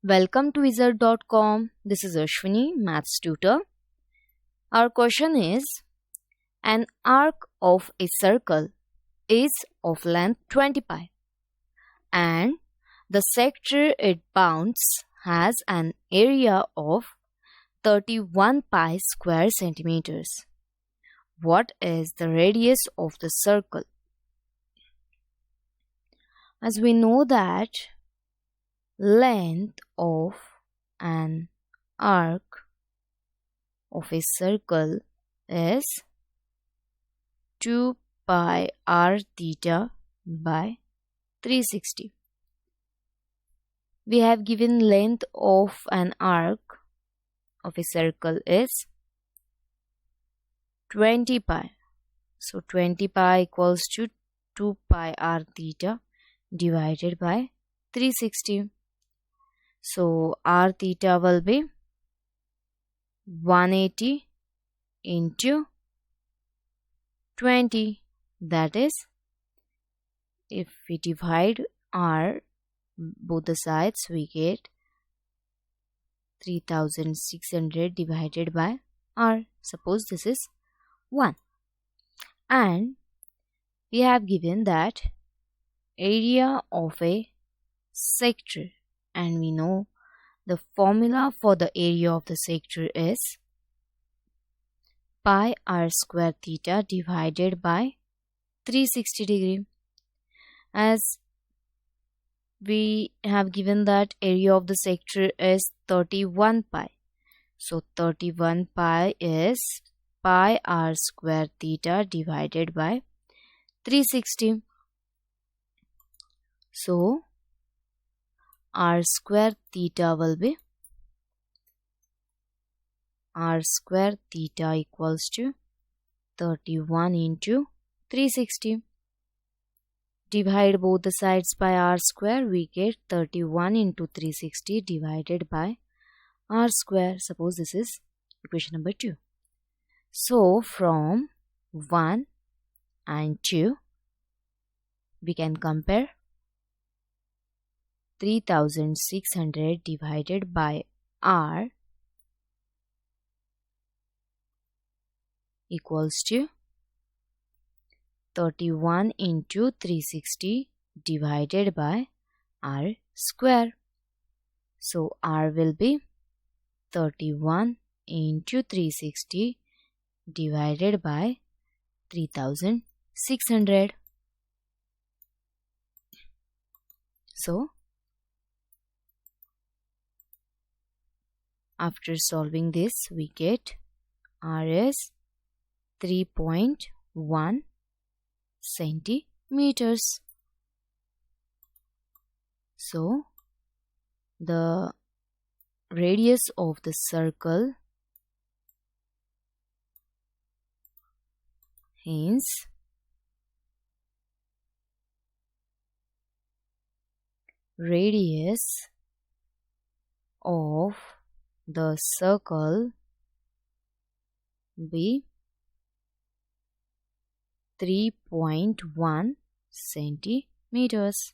Welcome to Wizard.com. This is Ashwini, Maths tutor. Our question is, an arc of a circle is of length 20 pi and the sector it bounds has an area of 31 pi square centimeters. What is the radius of the circle? As we know that length of an arc of a circle is 2 pi r theta by 360. We have given length of an arc of a circle is 20 pi. So 20 pi equals to 2 pi r theta divided by 360. So r theta will be 180 into 20. That is, if we divide r both the sides, we get 3600 divided by r. Suppose this is 1. And we have given that area of a sector, and we know the formula for the area of the sector is pi r square theta divided by 360 degree. As we have given that area of the sector is 31 pi. So 31 pi is pi r square theta divided by 360. So r square theta will be r square theta equals to 31 into 360. Divide both the sides by r square, we get 31 into 360 divided by r square. Suppose this is equation number 2. So from 1 and 2, we can compare 3600 divided by r equals to 31 into 360 divided by r square. So r will be 31 into 360 divided by 3600. So after solving this, we get r is 3.1 centimeters. So the radius of the circle, hence radius of the circle be 3.1 centimeters.